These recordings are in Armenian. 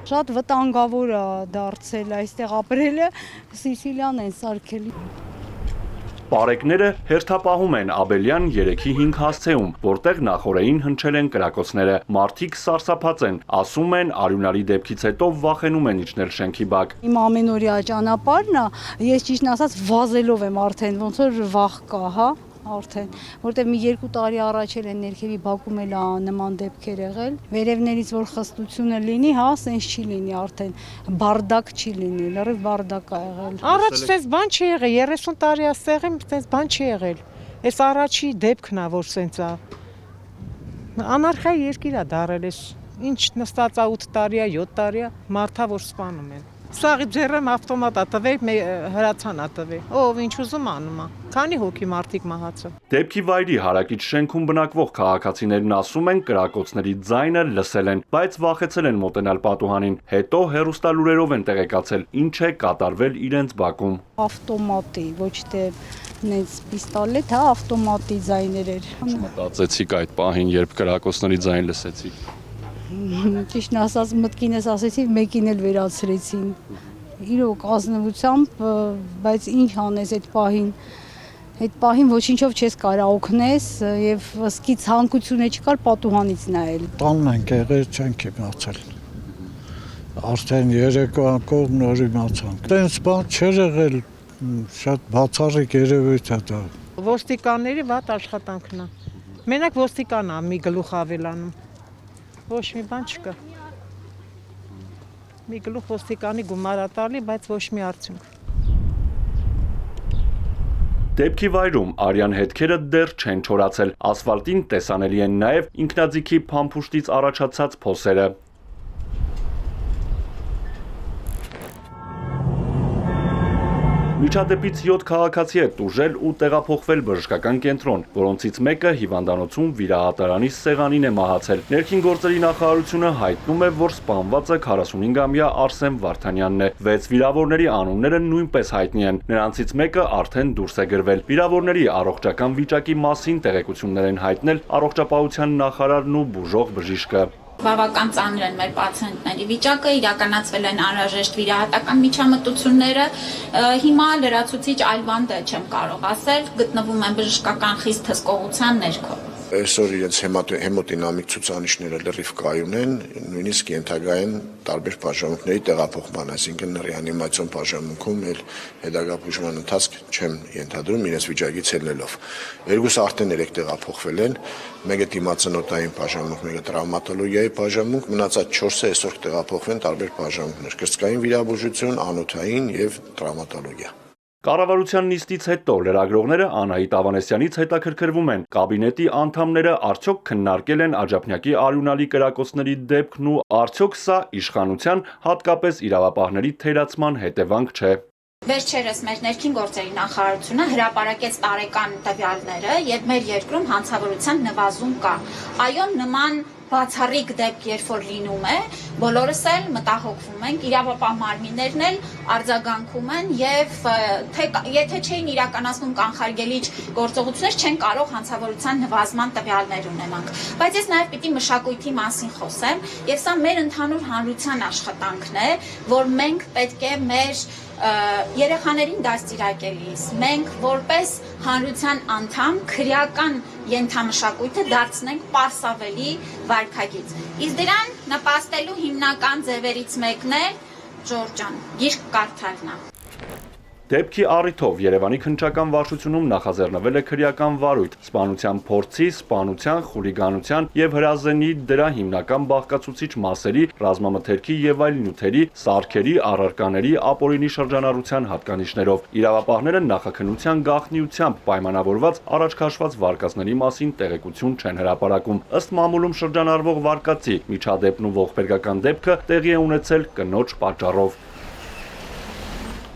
Շատ վտանգավոր է դարձել այստեղ ապրելը, Սիսիլիան են սարքել։ Պարեկները հերթապահում են Աբելյան 3-5 հասցեում, որտեղ նախօրեին հնչել են կրակոցները։ Մարդիկ սարսափած են, ասում են արյունարի դեպքից հետո վախենում են իջնել շենքի բակ։ Իմ ամենօրյա ճանապարհն է, ես ճիշտն ասած վազելով եմ արդեն, ոնց որ վախ կա, հա, արդեն, որտեղ մի 2 տարի առաջ էլ են ներքևի բակում էլ նման դեպքեր եղել։ Վերևներից որ խստությունը լինի, հա, սենց չի լինի արդեն, բարդակ չի լինի, լրիվ բարդակ է եղել։ Առաջ սենց բան չի եղել, 30 տարի աստեղ եմ, սենց բան չի եղել։ Այս առաջի դեպքն է, որ սենց է։ Անարխիայի երկիր է դարել, ինչ նստած է 8 տարի է, 7 տարի է, մարդա որ սպանում են։ Սաղի ձեռեմ ավտոմատ է տվել, հրացան է տվել։ Ով ինչ ուզում անում է։ Քանի հոգի մարդիկ մահացան։ Դեպքի վայրի հարակից շենքում բնակվող քաղաքացիներն ասում են կրակոցների ձայնը լսել են, բայց վախեցել են մոտենալ պատուհանին։ Հետո հեռուստալուրերով են տեղեկացել, ինչ է կատարվել իրենց բակում։ Ավտոմատի, ոչ թե նենց պիստոլետ, հա, ավտոմատի ձայներ էր։ Մտածեցիք այդ պահին, երբ կրակոցների ձայն լսեցիք։ Ճիշտն ասած մտքինս ասեցի, մեկին էլ վերացրեցին։ Իրոք ազնվությամբ, բայց ինչ անես այդ պահին ոչինչով չես կարող օգնես եւ ըսկի ցանկություն չկար պատուհանից նայել։ Տանն ենք եղել, չենք իմացել։ Արդեն երեկոյան կողմ նոր իմացանք։ Տենց բան չէր եղել, շատ բացառիկ երևույթ է դա։ Ոստիկանների վատ աշխատանքն է։ Մենակ ոստիկանն է մի գլուխ ավելանում։ Ոչ մի բան չկա։ Մի գլուխ ոստիկանի գումար է տալի, բայց ոչ մի արդյունք։ Դեպքի վայրում արյան հետքերը դեռ չեն չորացել, ասֆալտին տեսանելի են նաև ինքնաձիգի փամփուշտից առաջացած փոսերը։ Միջադեպից 7 քաղաքացի է տուժել ու տեղափոխվել բժշկական կենտրոն, որոնցից մեկը հիվանդանոցում վիրահատարանի սեղանին է մահացել։ Ներքին գործերի նախարարությունը հայտնում է, որ սպանվածը 45-ամյա Արսեն Վարդանյանն է։ 6 վիրավորների անունները նույնպես հայտնի են։ Նրանցից մեկը արդեն դուրս է գրվել։ Վիրավորների առողջական վիճակի մասին տեղեկություններ են հայտնել առողջապահության նախարարն ու բուժող բժիշկը։ Բավական ծանր են մեր պացիենտների վիճակը, իրականացվել են անհրաժեշտ վիրահատական միջամտությունները, հիմա լրացուցիչ այլ բան չեմ կարող ասել, գտնվում են բժշկական խիստ հսկողության ներքո։ Այսօր իրենց հեմոդինամիկ ցուցանիշները լրիվ կայուն են, նույնիսկ ենթակա են տարբեր բաժանմունքների տեղափոխման, այսինքն ռեանիմացիոն բաժանմունքում էլ հետագա բուժման ընթացք չեմ ենթադրում իրենց վիճակից ելնելով։ Երկուսը արդեն երեք տեղափոխվել են, մեկը դիմացնոտային բաժանմունք, մեկը տրավմատոլոգիայի բաժանմունք, մնացած 4-ը այսօր տեղափոխվեն տարբեր բաժանմունքներ՝ կրծքային վիրաբուժություն, անոթային եւ տրավմատոլոգիա։ Կառավարության նիստից հետո լրագրողները Անահիտ Ավանեսյանից հետաքրքրվում են, կաբինետի անդամները արդյոք քննարկել են Աջափնյակի արյունալի կրակոցների դեպքն ու արդյոք սա իշխանության, հատկապես իրավապահների թերացման հետևանք չէ։ Վերջերս մեր ներքին գործերի նախարարությունը հրապարակեց տարեկան տվյալները եւ մեր երկրում հանցավորության նվազում կա։ Այո, նման բացառիկ դեպք երբ որ լինում է, բոլորս էլ մտահոգվում ենք, իրավապահ մարմիններն էլ արձագանքում են եւ եթե չէին իրականացնում կանխարգելիչ գործողություններ, չեն կարող հանցավորության նվազման տվյալներ ունենանք։ Բայց ես նաեւ պիտի մշակույթի մասին խոսեմ, եւ սա մեր ընդհանուր հանրության աշխատանքն է, որ մենք պետք է մեր երեխաներին դաստիարակելիս մենք որպես հանրության անդամ քրեական ենթամշակույթը դարձնենք պարսավելի վարքագիծ։ Իսկ դրան նպաստելու հիմնական ձևերից մեկն է Ջորջան, գիրք կարդալն է։ Դեպքի առիթով Երևանի քննչական վարչությունում նախաձեռնվել է քրեական վարույթ սպանության փորձի, սպանության, խուլիգանության եւ հրազենի դրա հիմնական բաղկացուցիչ մասերի, ռազմամթերքի եւ այլ նյութերի, սարքերի, առարկաների, ապօրինի շրջանառության հատկանիշներով։ Իրավապահները նախաքննության գաղտնիությամբ պայմանավորված առաջ քաշված վարկածների մասին տեղեկություն չեն հրապարակում։ Ըստ մամուլում շրջանառվող վարկածի միջադեպն ու ողբերգական դեպքը տեղի է ունեցել կնոջ պատճառով։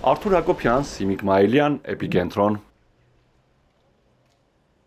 Արթուր Հակոբյան, Սիմիկ Մայիլյան, Էպիկենտրոն։